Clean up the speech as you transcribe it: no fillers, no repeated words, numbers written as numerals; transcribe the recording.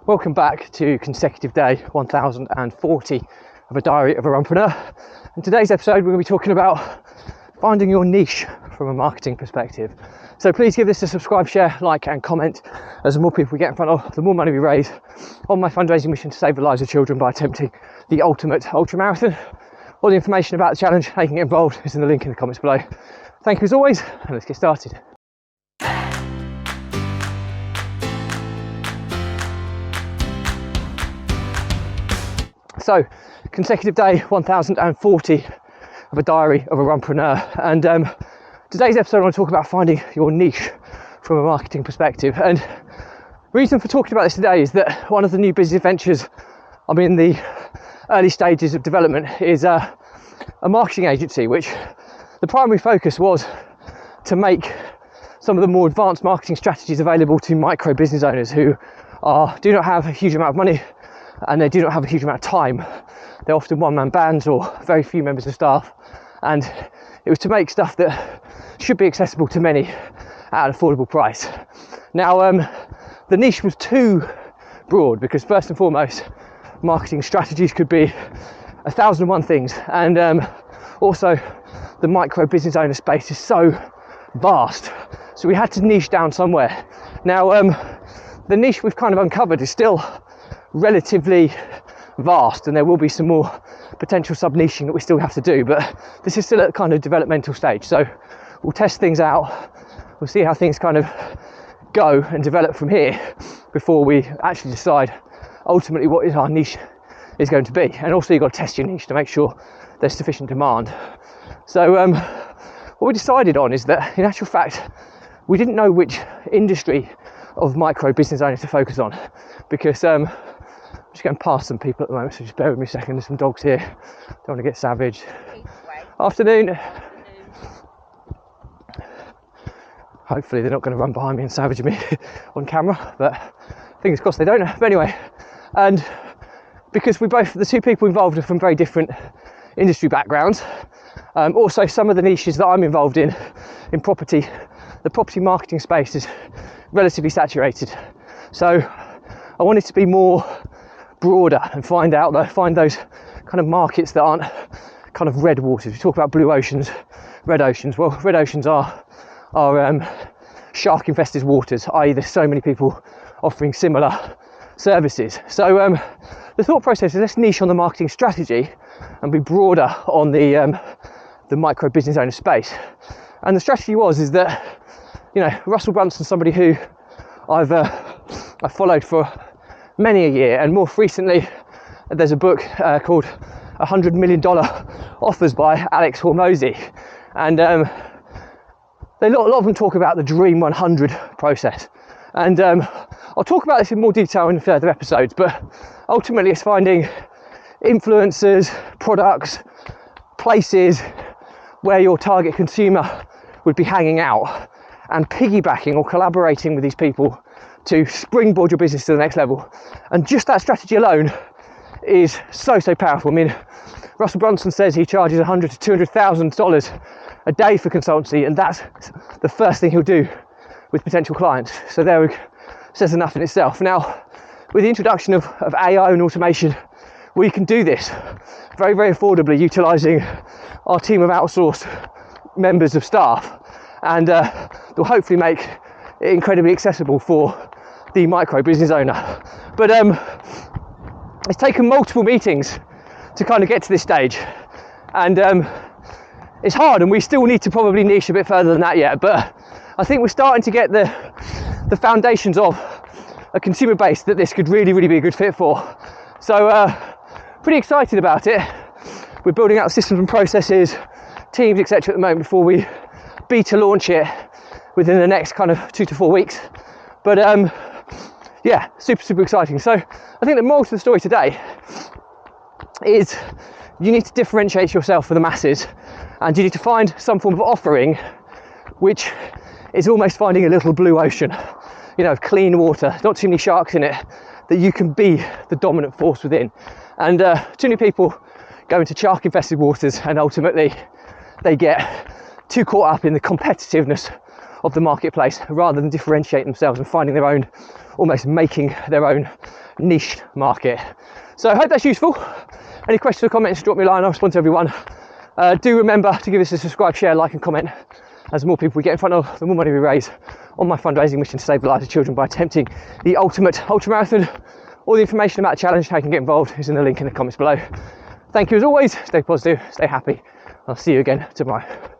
Welcome back to consecutive day 1040 of a diary of a Runpreneur. In today's episode, we're going to be talking about finding your niche from a marketing perspective. So please give this a subscribe, share, like and comment, as the more people we get in front of, the more money we raise on my fundraising mission to save the lives of children by attempting the ultimate ultra marathon. All the information about the challenge, how you can get involved, is in the link in the comments below. Thank you as always, and let's get started. So, consecutive day 1040 of a diary of a Runpreneur, and today's episode I want to talk about finding your niche from a marketing perspective. And the reason for talking about this today is that one of the new business ventures I'm in the early stages of development is a marketing agency, which the primary focus was to make some of the more advanced marketing strategies available to micro business owners who do not have a huge amount of money and they do not have a huge amount of time. They're often one-man bands or very few members of staff, and it was to make stuff that should be accessible to many at an affordable price. Now, the niche was too broad because first and foremost, marketing strategies could be 1,001 things, and also the micro business owner space is so vast, so we had to niche down somewhere. Now, the niche we've kind of uncovered is still relatively vast, and there will be some more potential sub-niching that we still have to do, but this is still at a kind of developmental stage, so we'll test things out, we'll see how things kind of go and develop from here before we actually decide ultimately what is our niche is going to be. And also you've got to test your niche to make sure there's sufficient demand. So what we decided on is that in actual fact we didn't know which industry of micro business owners to focus on, because I'm just going past some people at the moment, so just bear with me a second. There's some dogs here, don't want to get savage. Afternoon. Hopefully they're not going to run behind me and savage me on camera, but fingers crossed they don't. But anyway, and because the two people involved are from very different industry backgrounds, also some of the niches that I'm involved in property, the property marketing space is relatively saturated, so I wanted to be more broader and find those kind of markets that aren't kind of red waters. We talk about blue oceans, red oceans. Well, red oceans are shark infested waters, i.e. there's so many people offering similar services. So the thought process is let's niche on the marketing strategy and be broader on the micro business owner space. And the strategy is that, you know, Russell Brunson's somebody who I've followed for many a year, and more recently there's a book called $100 Million Offers by Alex Hormozy, and a lot of them talk about the Dream 100 process, and I'll talk about this in more detail in further episodes, but ultimately it's finding influencers, products, places where your target consumer would be hanging out, and piggybacking or collaborating with these people to springboard your business to the next level. And just that strategy alone is so powerful. I mean, Russell Brunson says he charges $100,000 to $200,000 a day for consultancy, and that's the first thing he'll do with potential clients. So there says enough in itself. Now, with the introduction of AI and automation, we can do this very affordably, utilising our team of outsourced members of staff, and they'll hopefully make it incredibly accessible for the micro business owner. But it's taken multiple meetings to kind of get to this stage, and it's hard, and we still need to probably niche a bit further than that yet, but I think we're starting to get the foundations of a consumer base that this could really be a good fit for. So pretty excited about it. We're building out systems and processes, teams, etc. at the moment before we beta launch it within the next kind of 2 to 4 weeks. But yeah, super exciting. So I think the moral to the story today is you need to differentiate yourself for the masses, and you need to find some form of offering which is almost finding a little blue ocean, you know, clean water, not too many sharks in it, that you can be the dominant force within. And too many people go into shark infested waters, and ultimately they get too caught up in the competitiveness of the marketplace rather than differentiate themselves and finding their own, almost making their own niche market. So I hope that's useful. Any questions or comments, drop me a line, I'll respond to everyone. Do remember to give us a subscribe, share, like and comment. As the more people we get in front of, the more money we raise on my fundraising mission to save the lives of children by attempting the ultimate ultramarathon. All the information about the challenge, how you can get involved, is in the link in the comments below. Thank you as always, stay positive, stay happy. I'll see you again tomorrow.